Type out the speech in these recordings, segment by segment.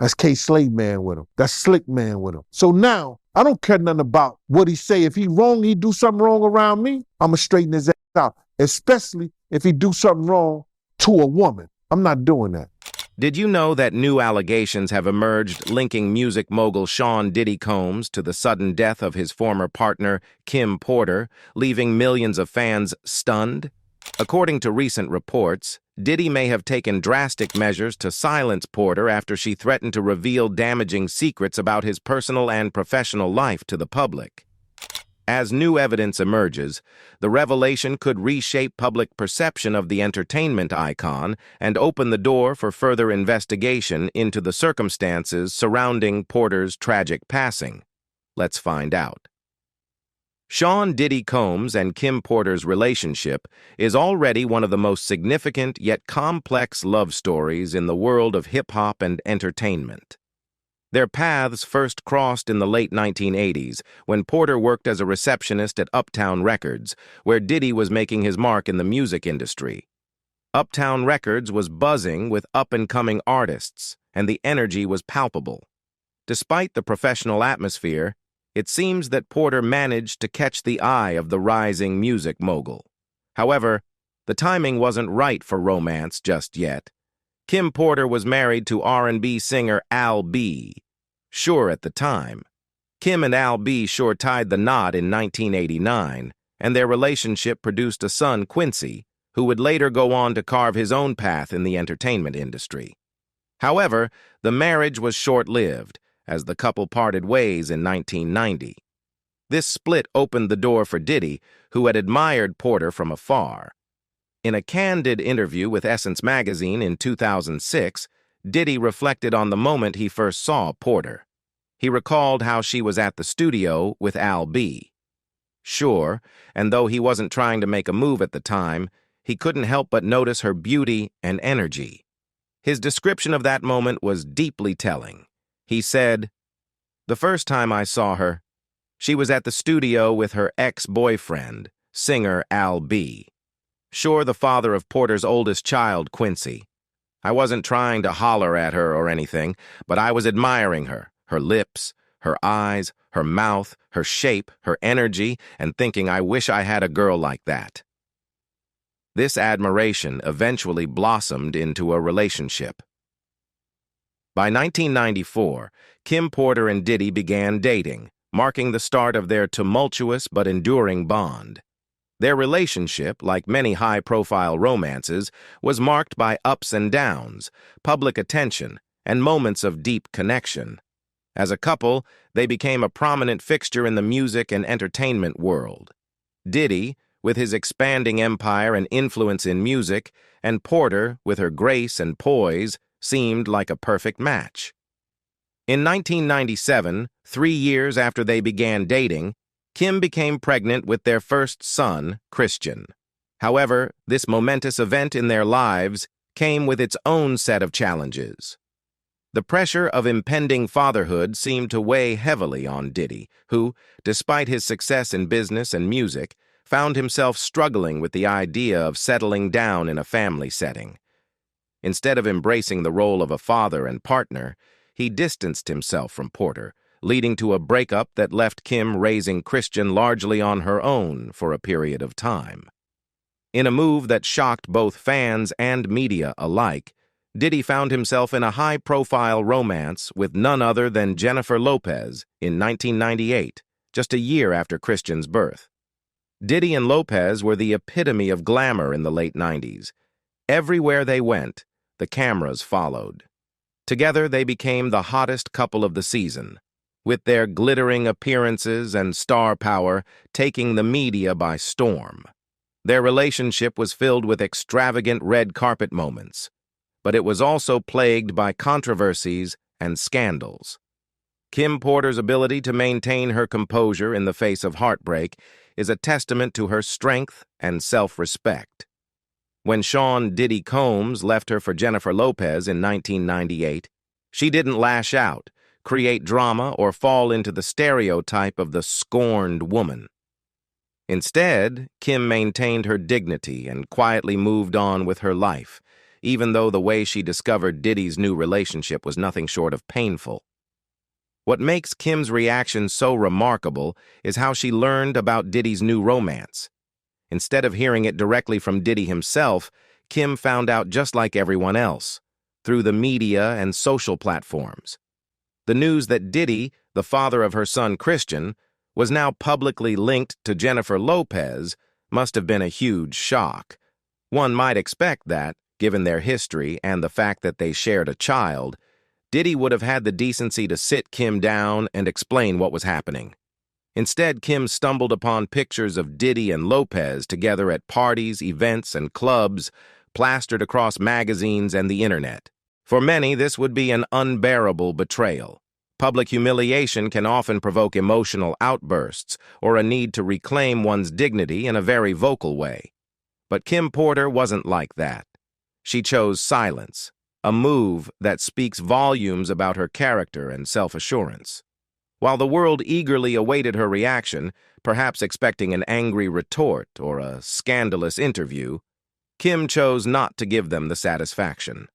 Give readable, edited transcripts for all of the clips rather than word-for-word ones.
That's K-Slade man with him. That's Slick man with him. So now, I don't care nothing about what he say. If he wrong, he do something wrong around me, I'ma straighten his ass out. Especially if he do something wrong to a woman. I'm not doing that. Did you know that new allegations have emerged linking music mogul Sean Diddy Combs to the sudden death of his former partner, Kim Porter, leaving millions of fans stunned? According to recent reports, Diddy may have taken drastic measures to silence Porter after she threatened to reveal damaging secrets about his personal and professional life to the public. As new evidence emerges, the revelation could reshape public perception of the entertainment icon and open the door for further investigation into the circumstances surrounding Porter's tragic passing. Let's find out. Sean Diddy Combs and Kim Porter's relationship is already one of the most significant yet complex love stories in the world of hip-hop and entertainment. Their paths first crossed in the late 1980s when Porter worked as a receptionist at Uptown Records, where Diddy was making his mark in the music industry. Uptown Records was buzzing with up-and-coming artists, and the energy was palpable. Despite the professional atmosphere, it seems that Porter managed to catch the eye of the rising music mogul. However, the timing wasn't right for romance just yet. Kim Porter was married to R&B singer Al B. Sure at the time. Kim and Al B sure tied the knot in 1989, and their relationship produced a son, Quincy, who would later go on to carve his own path in the entertainment industry. However, the marriage was short-lived, as the couple parted ways in 1990. This split opened the door for Diddy, who had admired Porter from afar. In a candid interview with Essence magazine in 2006, Diddy reflected on the moment he first saw Porter. He recalled how she was at the studio with Al B. Sure, and though he wasn't trying to make a move at the time, he couldn't help but notice her beauty and energy. His description of that moment was deeply telling. He said, "The first time I saw her, she was at the studio with her ex-boyfriend, singer Al B. Sure, the father of Porter's oldest child, Quincy. I wasn't trying to holler at her or anything, but I was admiring her lips, her eyes, her mouth, her shape, her energy, and thinking I wish I had a girl like that." This admiration eventually blossomed into a relationship. By 1994, Kim Porter and Diddy began dating, marking the start of their tumultuous but enduring bond. Their relationship, like many high-profile romances, was marked by ups and downs, public attention, and moments of deep connection. As a couple, they became a prominent fixture in the music and entertainment world. Diddy, with his expanding empire and influence in music, and Porter, with her grace and poise, seemed like a perfect match. In 1997, 3 years after they began dating, Kim became pregnant with their first son, Christian. However, this momentous event in their lives came with its own set of challenges. The pressure of impending fatherhood seemed to weigh heavily on Diddy, who, despite his success in business and music, found himself struggling with the idea of settling down in a family setting. Instead of embracing the role of a father and partner, he distanced himself from Porter, leading to a breakup that left Kim raising Christian largely on her own for a period of time. In a move that shocked both fans and media alike, Diddy found himself in a high-profile romance with none other than Jennifer Lopez in 1998, just a year after Christian's birth. Diddy and Lopez were the epitome of glamour in the late 90s. Everywhere they went, the cameras followed. Together, they became the hottest couple of the season, with their glittering appearances and star power taking the media by storm. Their relationship was filled with extravagant red carpet moments, but it was also plagued by controversies and scandals. Kim Porter's ability to maintain her composure in the face of heartbreak is a testament to her strength and self-respect. When Sean Diddy Combs left her for Jennifer Lopez in 1998, she didn't lash out, create drama, or fall into the stereotype of the scorned woman. Instead, Kim maintained her dignity and quietly moved on with her life, even though the way she discovered Diddy's new relationship was nothing short of painful. What makes Kim's reaction so remarkable is how she learned about Diddy's new romance. Instead of hearing it directly from Diddy himself, Kim found out just like everyone else, through the media and social platforms. The news that Diddy, the father of her son Christian, was now publicly linked to Jennifer Lopez must have been a huge shock. One might expect that, given their history and the fact that they shared a child, Diddy would have had the decency to sit Kim down and explain what was happening. Instead, Kim stumbled upon pictures of Diddy and Lopez together at parties, events, and clubs, plastered across magazines and the internet. For many, this would be an unbearable betrayal. Public humiliation can often provoke emotional outbursts or a need to reclaim one's dignity in a very vocal way. But Kim Porter wasn't like that. She chose silence, a move that speaks volumes about her character and self-assurance. While the world eagerly awaited her reaction, perhaps expecting an angry retort or a scandalous interview, Kim chose not to give them the satisfaction.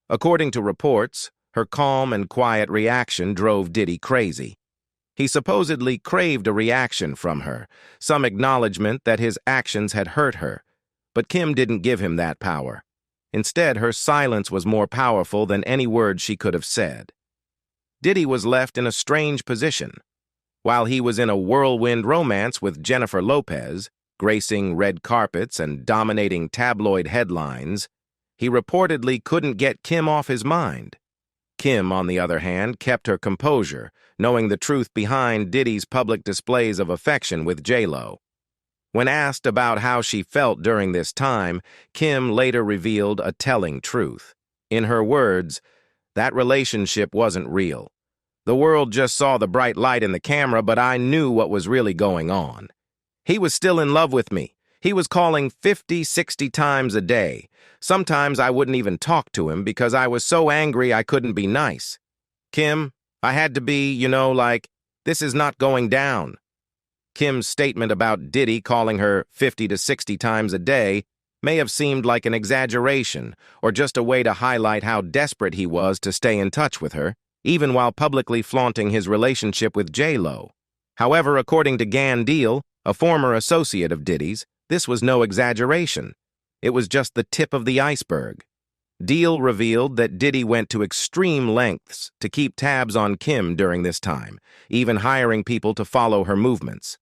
According to reports, her calm and quiet reaction drove Diddy crazy. He supposedly craved a reaction from her, some acknowledgement that his actions had hurt her, but Kim didn't give him that power. Instead, her silence was more powerful than any word she could have said. Diddy was left in a strange position. While he was in a whirlwind romance with Jennifer Lopez, gracing red carpets and dominating tabloid headlines, he reportedly couldn't get Kim off his mind. Kim, on the other hand, kept her composure, knowing the truth behind Diddy's public displays of affection with J.Lo. When asked about how she felt during this time, Kim later revealed a telling truth. In her words, "That relationship wasn't real. The world just saw the bright light in the camera, but I knew what was really going on. He was still in love with me. He was calling 50, 60 times a day. Sometimes I wouldn't even talk to him because I was so angry I couldn't be nice. Kim, I had to be, this is not going down." Kim's statement about Diddy calling her 50 to 60 times a day may have seemed like an exaggeration or just a way to highlight how desperate he was to stay in touch with her, even while publicly flaunting his relationship with J.Lo. However, according to Gan Deal, a former associate of Diddy's, this was no exaggeration. It was just the tip of the iceberg. Deal revealed that Diddy went to extreme lengths to keep tabs on Kim during this time, even hiring people to follow her movements.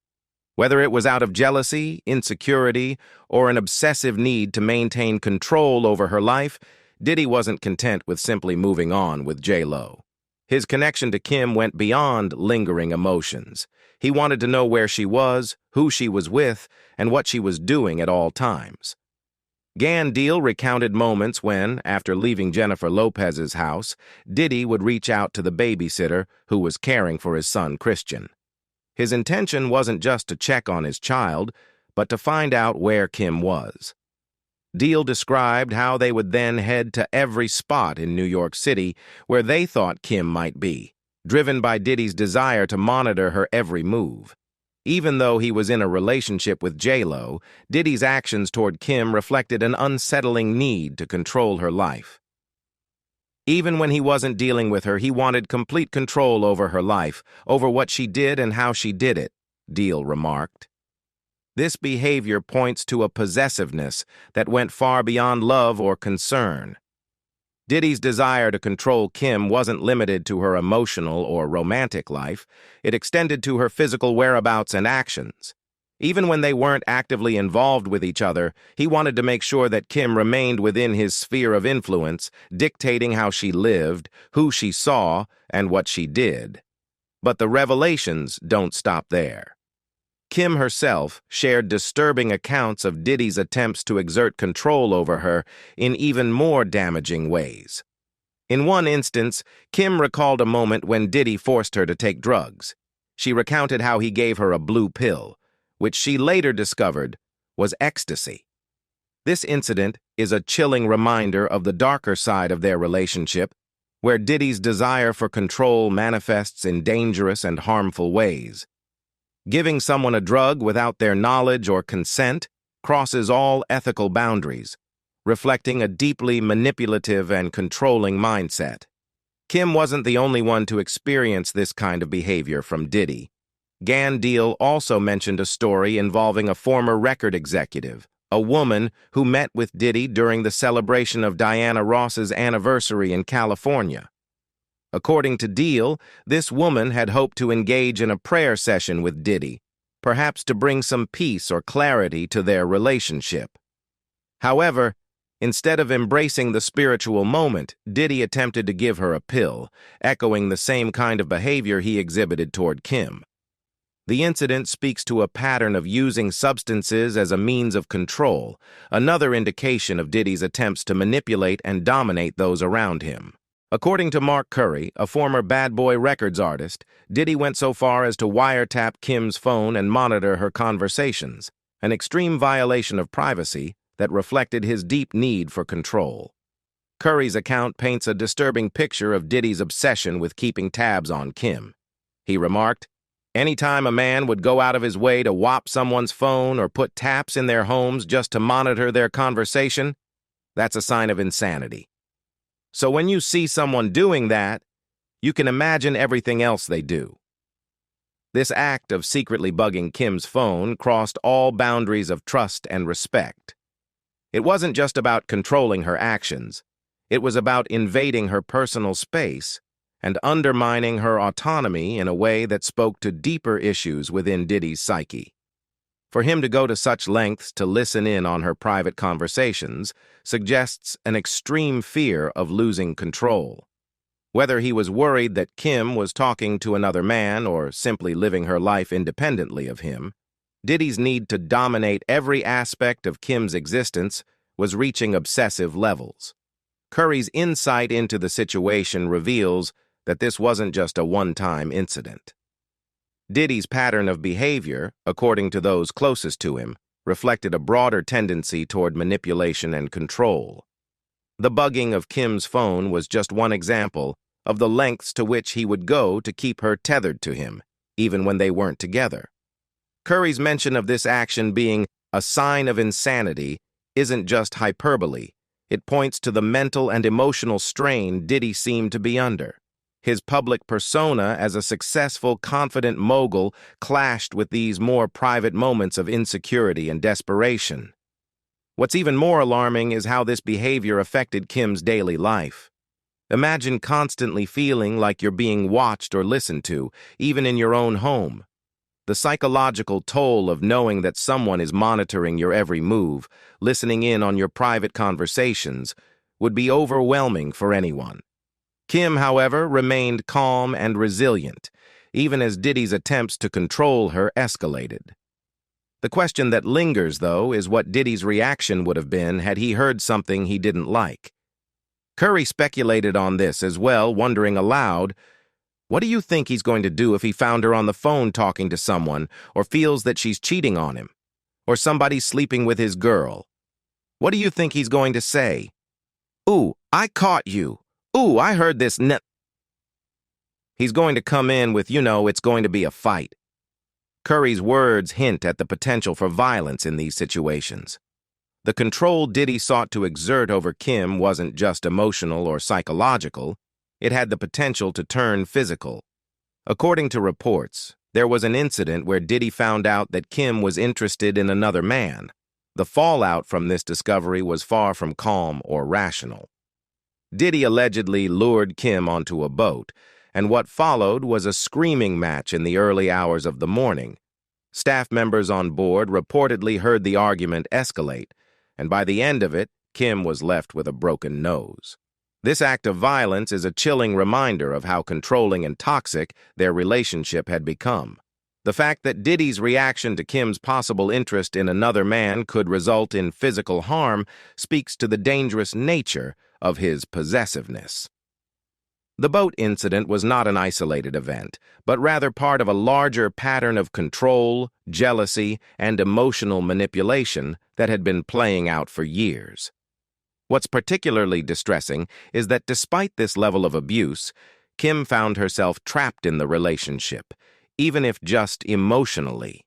Whether it was out of jealousy, insecurity, or an obsessive need to maintain control over her life, Diddy wasn't content with simply moving on with J.Lo. His connection to Kim went beyond lingering emotions. He wanted to know where she was, who she was with, and what she was doing at all times. Gan Deal recounted moments when, after leaving Jennifer Lopez's house, Diddy would reach out to the babysitter who was caring for his son Christian. His intention wasn't just to check on his child, but to find out where Kim was. Deal described how they would then head to every spot in New York City where they thought Kim might be, driven by Diddy's desire to monitor her every move. Even though he was in a relationship with J.Lo, Diddy's actions toward Kim reflected an unsettling need to control her life. Even when he wasn't dealing with her, he wanted complete control over her life, over what she did and how she did it, Deal remarked. This behavior points to a possessiveness that went far beyond love or concern. Diddy's desire to control Kim wasn't limited to her emotional or romantic life. It extended to her physical whereabouts and actions. Even when they weren't actively involved with each other, he wanted to make sure that Kim remained within his sphere of influence, dictating how she lived, who she saw, and what she did. But the revelations don't stop there. Kim herself shared disturbing accounts of Diddy's attempts to exert control over her in even more damaging ways. In one instance, Kim recalled a moment when Diddy forced her to take drugs. She recounted how he gave her a blue pill, which she later discovered was ecstasy. This incident is a chilling reminder of the darker side of their relationship, where Diddy's desire for control manifests in dangerous and harmful ways. Giving someone a drug without their knowledge or consent crosses all ethical boundaries, reflecting a deeply manipulative and controlling mindset. Kim wasn't the only one to experience this kind of behavior from Diddy. Gan Deal also mentioned a story involving a former record executive, a woman who met with Diddy during the celebration of Diana Ross's anniversary in California. According to Deal, this woman had hoped to engage in a prayer session with Diddy, perhaps to bring some peace or clarity to their relationship. However, instead of embracing the spiritual moment, Diddy attempted to give her a pill, echoing the same kind of behavior he exhibited toward Kim. The incident speaks to a pattern of using substances as a means of control, another indication of Diddy's attempts to manipulate and dominate those around him. According to Mark Curry, a former Bad Boy Records artist, Diddy went so far as to wiretap Kim's phone and monitor her conversations, an extreme violation of privacy that reflected his deep need for control. Curry's account paints a disturbing picture of Diddy's obsession with keeping tabs on Kim. He remarked, "Anytime a man would go out of his way to whop someone's phone or put taps in their homes just to monitor their conversation, that's a sign of insanity. So when you see someone doing that, you can imagine everything else they do." This act of secretly bugging Kim's phone crossed all boundaries of trust and respect. It wasn't just about controlling her actions. It was about invading her personal space and undermining her autonomy in a way that spoke to deeper issues within Diddy's psyche. For him to go to such lengths to listen in on her private conversations suggests an extreme fear of losing control. Whether he was worried that Kim was talking to another man or simply living her life independently of him, Diddy's need to dominate every aspect of Kim's existence was reaching obsessive levels. Curry's insight into the situation reveals that this wasn't just a one-time incident. Diddy's pattern of behavior, according to those closest to him, reflected a broader tendency toward manipulation and control. The bugging of Kim's phone was just one example of the lengths to which he would go to keep her tethered to him, even when they weren't together. Curry's mention of this action being a sign of insanity isn't just hyperbole. It points to the mental and emotional strain Diddy seemed to be under. His public persona as a successful, confident mogul clashed with these more private moments of insecurity and desperation. What's even more alarming is how this behavior affected Kim's daily life. Imagine constantly feeling like you're being watched or listened to, even in your own home. The psychological toll of knowing that someone is monitoring your every move, listening in on your private conversations, would be overwhelming for anyone. Kim, however, remained calm and resilient, even as Diddy's attempts to control her escalated. The question that lingers, though, is what Diddy's reaction would have been had he heard something he didn't like. Curry speculated on this as well, wondering aloud, what do you think he's going to do if he found her on the phone talking to someone, or feels that she's cheating on him, or somebody's sleeping with his girl? What do you think he's going to say? "Ooh, I caught you. Ooh, I heard this He's going to come in with, it's going to be a fight. Curry's words hint at the potential for violence in these situations. The control Diddy sought to exert over Kim wasn't just emotional or psychological. It had the potential to turn physical. According to reports, there was an incident where Diddy found out that Kim was interested in another man. The fallout from this discovery was far from calm or rational. Diddy allegedly lured Kim onto a boat, and what followed was a screaming match in the early hours of the morning. Staff members on board reportedly heard the argument escalate, and by the end of it, Kim was left with a broken nose. This act of violence is a chilling reminder of how controlling and toxic their relationship had become. The fact that Diddy's reaction to Kim's possible interest in another man could result in physical harm speaks to the dangerous nature of his possessiveness. The boat incident was not an isolated event, but rather part of a larger pattern of control, jealousy, and emotional manipulation that had been playing out for years. What's particularly distressing is that despite this level of abuse, Kim found herself trapped in the relationship, even if just emotionally.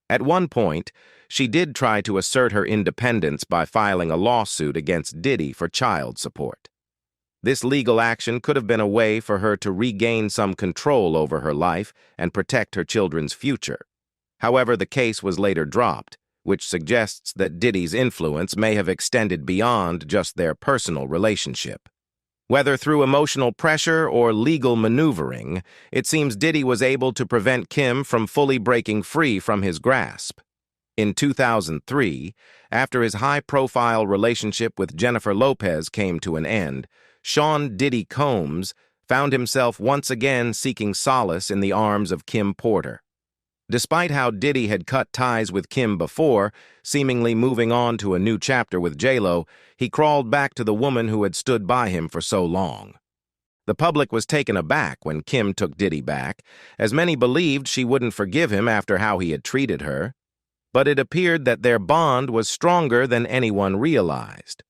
At one point, she did try to assert her independence by filing a lawsuit against Diddy for child support. This legal action could have been a way for her to regain some control over her life and protect her children's future. However, the case was later dropped, which suggests that Diddy's influence may have extended beyond just their personal relationship. Whether through emotional pressure or legal maneuvering, it seems Diddy was able to prevent Kim from fully breaking free from his grasp. In 2003, after his high-profile relationship with Jennifer Lopez came to an end, Sean Diddy Combs found himself once again seeking solace in the arms of Kim Porter. Despite how Diddy had cut ties with Kim before, seemingly moving on to a new chapter with J-Lo, he crawled back to the woman who had stood by him for so long. The public was taken aback when Kim took Diddy back, as many believed she wouldn't forgive him after how he had treated her. But it appeared that their bond was stronger than anyone realized.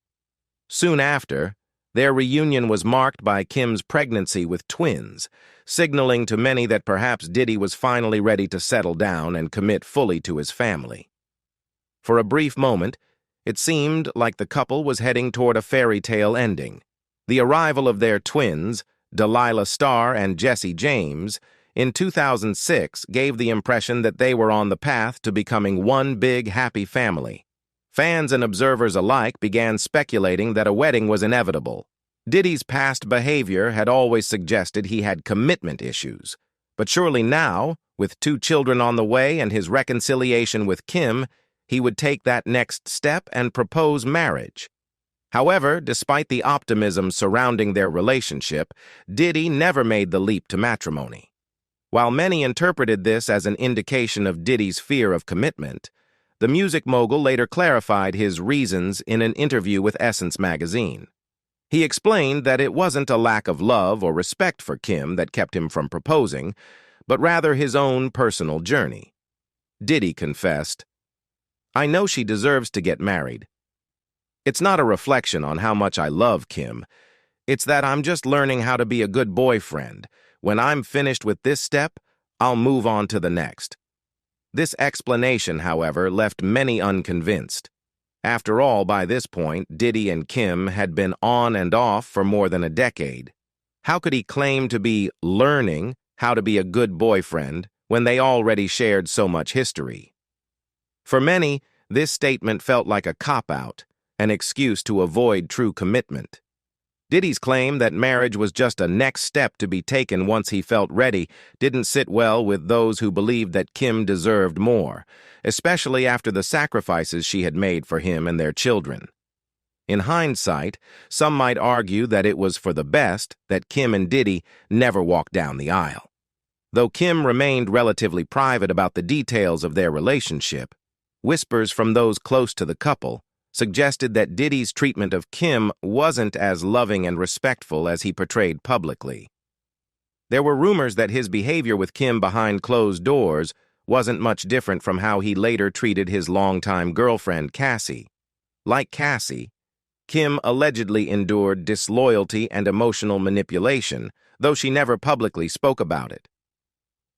Soon after, their reunion was marked by Kim's pregnancy with twins, signaling to many that perhaps Diddy was finally ready to settle down and commit fully to his family. For a brief moment, it seemed like the couple was heading toward a fairy tale ending. The arrival of their twins, Delilah Starr and Jesse James, in 2006 gave the impression that they were on the path to becoming one big happy family. Fans and observers alike began speculating that a wedding was inevitable. Diddy's past behavior had always suggested he had commitment issues, but surely now, with 2 children on the way and his reconciliation with Kim, he would take that next step and propose marriage. However, despite the optimism surrounding their relationship, Diddy never made the leap to matrimony. While many interpreted this as an indication of Diddy's fear of commitment, the music mogul later clarified his reasons in an interview with Essence magazine. He explained that it wasn't a lack of love or respect for Kim that kept him from proposing, but rather his own personal journey. Diddy confessed, "I know she deserves to get married. It's not a reflection on how much I love Kim. It's that I'm just learning how to be a good boyfriend. When I'm finished with this step, I'll move on to the next." This explanation, however, left many unconvinced. After all, by this point, Diddy and Kim had been on and off for more than a decade. How could he claim to be learning how to be a good boyfriend when they already shared so much history? For many, this statement felt like a cop-out, an excuse to avoid true commitment. Diddy's claim that marriage was just a next step to be taken once he felt ready didn't sit well with those who believed that Kim deserved more, especially after the sacrifices she had made for him and their children. In hindsight, some might argue that it was for the best that Kim and Diddy never walked down the aisle. Though Kim remained relatively private about the details of their relationship, whispers from those close to the couple suggested that Diddy's treatment of Kim wasn't as loving and respectful as he portrayed publicly. There were rumors that his behavior with Kim behind closed doors wasn't much different from how he later treated his longtime girlfriend, Cassie. Like Cassie, Kim allegedly endured disloyalty and emotional manipulation, though she never publicly spoke about it.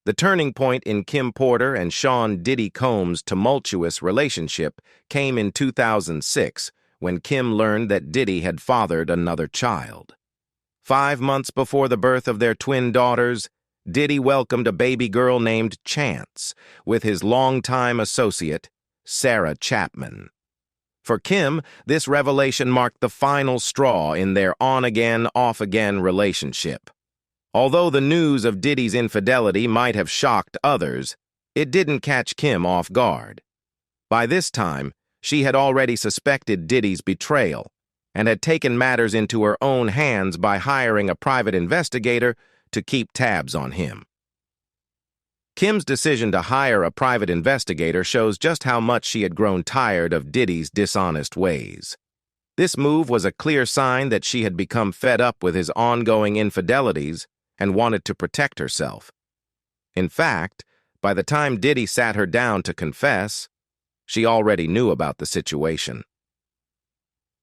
The turning point in Kim Porter and Sean Diddy Combs' tumultuous relationship came in 2006, when Kim learned that Diddy had fathered another child. 5 months before the birth of their twin daughters, Diddy welcomed a baby girl named Chance with his longtime associate, Sarah Chapman. For Kim, this revelation marked the final straw in their on-again, off-again relationship. Although the news of Diddy's infidelity might have shocked others, it didn't catch Kim off guard. By this time, she had already suspected Diddy's betrayal and had taken matters into her own hands by hiring a private investigator to keep tabs on him. Kim's decision to hire a private investigator shows just how much she had grown tired of Diddy's dishonest ways. This move was a clear sign that she had become fed up with his ongoing infidelities and wanted to protect herself. In fact, by the time Diddy sat her down to confess, she already knew about the situation.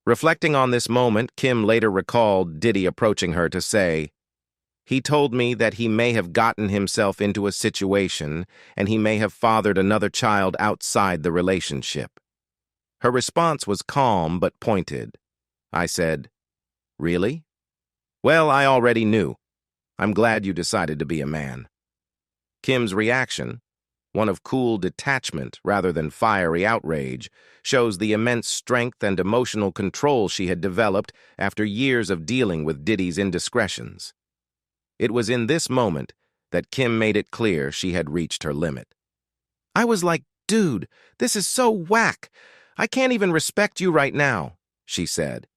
Reflecting on this moment, Kim later recalled Diddy approaching her to say, He told me that he may have gotten himself into a situation and he may have fathered another child outside the relationship. Her response was calm but pointed. I said, "Really? Well, I already knew. I'm glad you decided to be a man." Kim's reaction, one of cool detachment rather than fiery outrage, shows the immense strength and emotional control she had developed after years of dealing with Diddy's indiscretions. It was in this moment that Kim made it clear she had reached her limit. "I was like, dude, this is so whack. I can't even respect you right now," she said.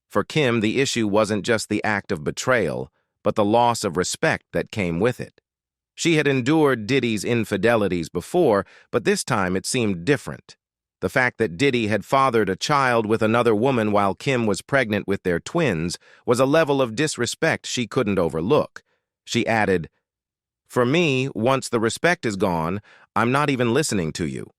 For Kim, the issue wasn't just the act of betrayal, but the loss of respect that came with it. She had endured Diddy's infidelities before, but this time it seemed different. The fact that Diddy had fathered a child with another woman while Kim was pregnant with their twins was a level of disrespect she couldn't overlook. She added, "For me, once the respect is gone, I'm not even listening to you."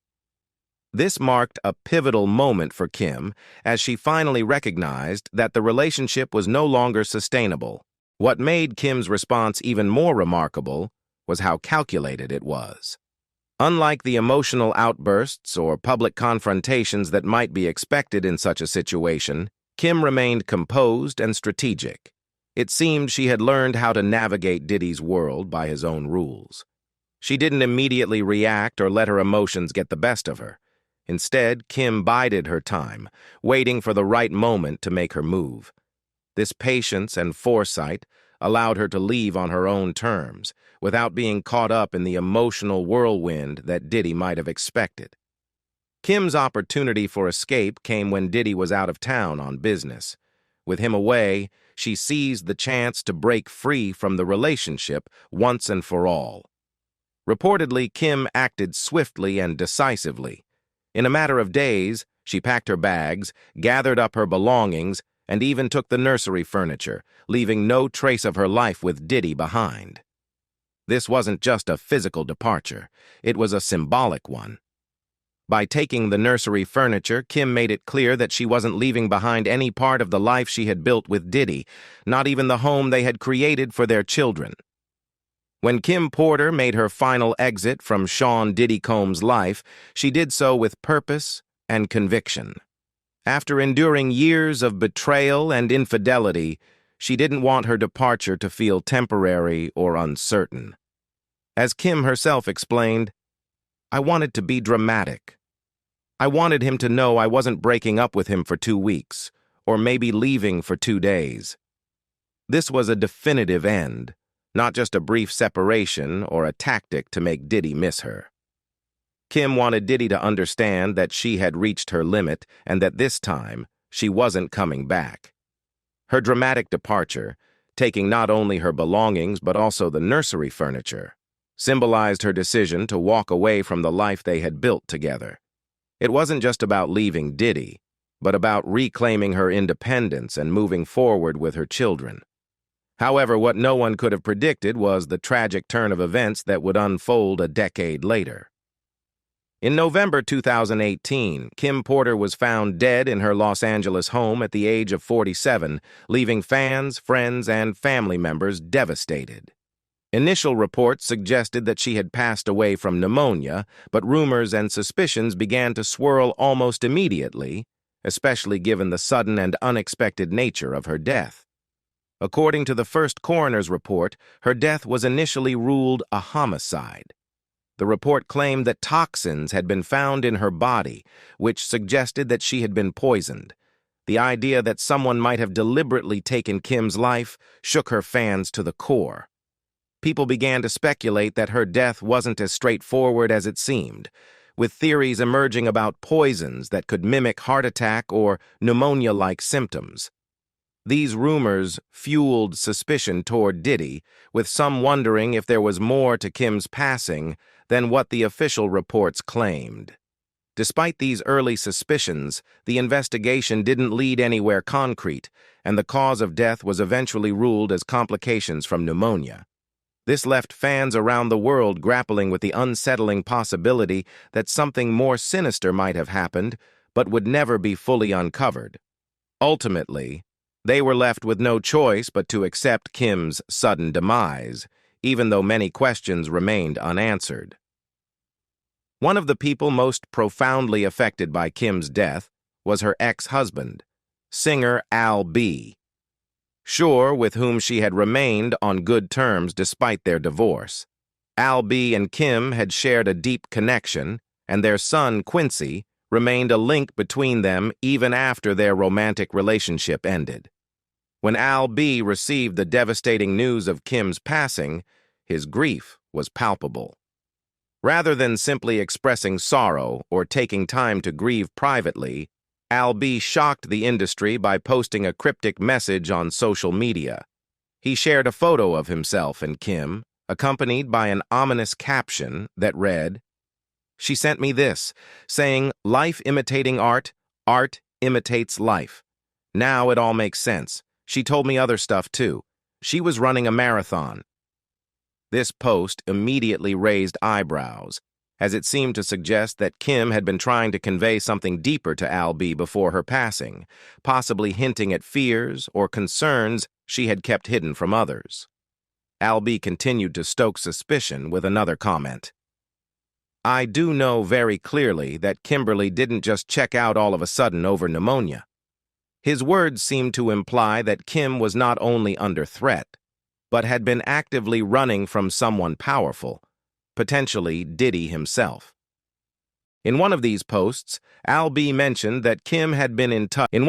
This marked a pivotal moment for Kim as she finally recognized that the relationship was no longer sustainable. What made Kim's response even more remarkable was how calculated it was. Unlike the emotional outbursts or public confrontations that might be expected in such a situation, Kim remained composed and strategic. It seemed she had learned how to navigate Diddy's world by his own rules. She didn't immediately react or let her emotions get the best of her. Instead, Kim bided her time, waiting for the right moment to make her move. This patience and foresight allowed her to leave on her own terms, without being caught up in the emotional whirlwind that Diddy might have expected. Kim's opportunity for escape came when Diddy was out of town on business. With him away, she seized the chance to break free from the relationship once and for all. Reportedly, Kim acted swiftly and decisively. In a matter of days, she packed her bags, gathered up her belongings, and even took the nursery furniture, leaving no trace of her life with Diddy behind. This wasn't just a physical departure, it was a symbolic one. By taking the nursery furniture, Kim made it clear that she wasn't leaving behind any part of the life she had built with Diddy, not even the home they had created for their children. When Kim Porter made her final exit from Sean Diddy Combs' life, she did so with purpose and conviction. After enduring years of betrayal and infidelity, she didn't want her departure to feel temporary or uncertain. As Kim herself explained, "I wanted to be dramatic. I wanted him to know I wasn't breaking up with him for 2 weeks, or maybe leaving for 2 days. This was a definitive end, not just a brief separation or a tactic to make Diddy miss her." Kim wanted Diddy to understand that she had reached her limit and that this time she wasn't coming back. Her dramatic departure, taking not only her belongings but also the nursery furniture, symbolized her decision to walk away from the life they had built together. It wasn't just about leaving Diddy, but about reclaiming her independence and moving forward with her children. However, what no one could have predicted was the tragic turn of events that would unfold a decade later. In November 2018, Kim Porter was found dead in her Los Angeles home at the age of 47, leaving fans, friends, and family members devastated. Initial reports suggested that she had passed away from pneumonia, but rumors and suspicions began to swirl almost immediately, especially given the sudden and unexpected nature of her death. According to the first coroner's report, her death was initially ruled a homicide. The report claimed that toxins had been found in her body, which suggested that she had been poisoned. The idea that someone might have deliberately taken Kim's life shook her fans to the core. People began to speculate that her death wasn't as straightforward as it seemed, with theories emerging about poisons that could mimic heart attack or pneumonia-like symptoms. These rumors fueled suspicion toward Diddy, with some wondering if there was more to Kim's passing than what the official reports claimed. Despite these early suspicions, the investigation didn't lead anywhere concrete, and the cause of death was eventually ruled as complications from pneumonia. This left fans around the world grappling with the unsettling possibility that something more sinister might have happened, but would never be fully uncovered. Ultimately, They were left with no choice but to accept Kim's sudden demise, even though many questions remained unanswered. One of the people most profoundly affected by Kim's death was her ex-husband, singer Al B. Sure, with whom she had remained on good terms despite their divorce. Al B and Kim had shared a deep connection, and their son, Quincy, remained a link between them even after their romantic relationship ended. When Al B received the devastating news of Kim's passing, his grief was palpable. Rather than simply expressing sorrow or taking time to grieve privately, Al B shocked the industry by posting a cryptic message on social media. He shared a photo of himself and Kim, accompanied by an ominous caption that read, "She sent me this, saying, 'Life imitating art, art imitates life.' Now it all makes sense. She told me other stuff too. She was running a marathon." This post immediately raised eyebrows, as it seemed to suggest that Kim had been trying to convey something deeper to Al B before her passing, possibly hinting at fears or concerns she had kept hidden from others. Al B continued to stoke suspicion with another comment. "I do know very clearly that Kimberly didn't just check out all of a sudden over pneumonia." His words seemed to imply that Kim was not only under threat, but had been actively running from someone powerful, potentially Diddy himself. In one of these posts, Al B mentioned that Kim had been in touch. With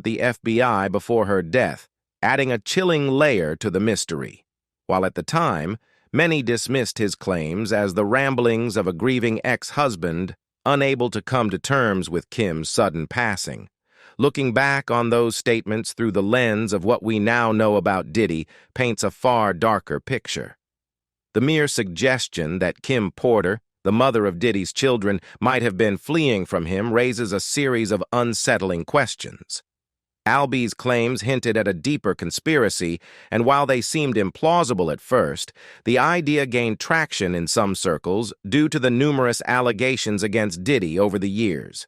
the FBI before her death, adding a chilling layer to the mystery. While at the time, many dismissed his claims as the ramblings of a grieving ex-husband unable to come to terms with Kim's sudden passing. Looking back on those statements through the lens of what we now know about Diddy paints a far darker picture. The mere suggestion that Kim Porter, the mother of Diddy's children, might have been fleeing from him raises a series of unsettling questions. Al B's claims hinted at a deeper conspiracy, and while they seemed implausible at first, the idea gained traction in some circles due to the numerous allegations against Diddy over the years.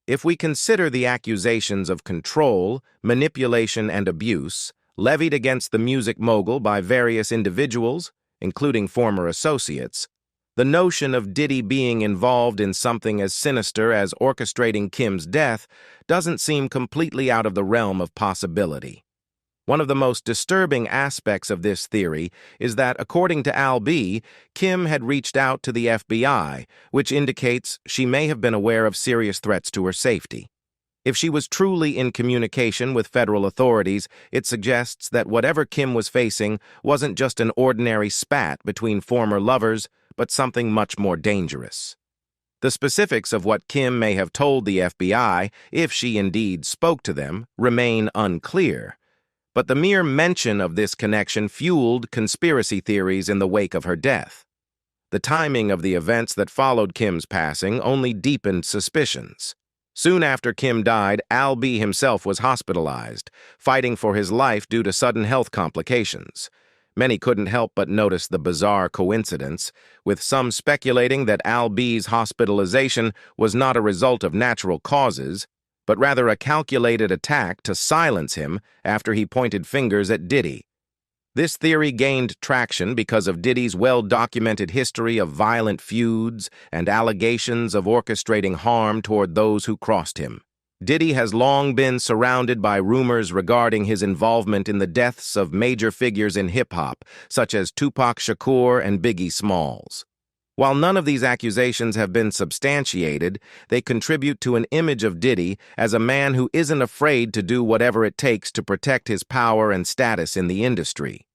If we consider the accusations of control, manipulation, and abuse levied against the music mogul by various individuals, including former associates, the notion of Diddy being involved in something as sinister as orchestrating Kim's death doesn't seem completely out of the realm of possibility. One of the most disturbing aspects of this theory is that, according to Al B, Kim had reached out to the FBI, which indicates she may have been aware of serious threats to her safety. If she was truly in communication with federal authorities, it suggests that whatever Kim was facing wasn't just an ordinary spat between former lovers, but something much more dangerous. The specifics of what Kim may have told the FBI, if she indeed spoke to them, remain unclear. But the mere mention of this connection fueled conspiracy theories in the wake of her death. The timing of the events that followed Kim's passing only deepened suspicions. Soon after Kim died, Al B himself was hospitalized, fighting for his life due to sudden health complications. Many couldn't help but notice the bizarre coincidence, with some speculating that Al B's hospitalization was not a result of natural causes, but rather a calculated attack to silence him after he pointed fingers at Diddy. This theory gained traction because of Diddy's well-documented history of violent feuds and allegations of orchestrating harm toward those who crossed him. Diddy has long been surrounded by rumors regarding his involvement in the deaths of major figures in hip-hop, such as Tupac Shakur and Biggie Smalls. While none of these accusations have been substantiated, they contribute to an image of Diddy as a man who isn't afraid to do whatever it takes to protect his power and status in the industry.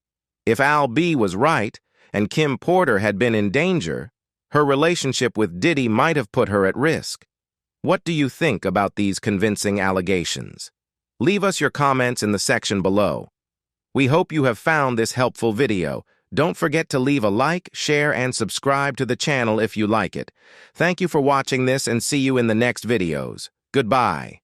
If Al B was right, and Kim Porter had been in danger, her relationship with Diddy might have put her at risk. What do you think about these convincing allegations? Leave us your comments in the section below. We hope you have found this helpful video. Don't forget to leave a like, share, and subscribe to the channel if you like it. Thank you for watching this and see you in the next videos. Goodbye.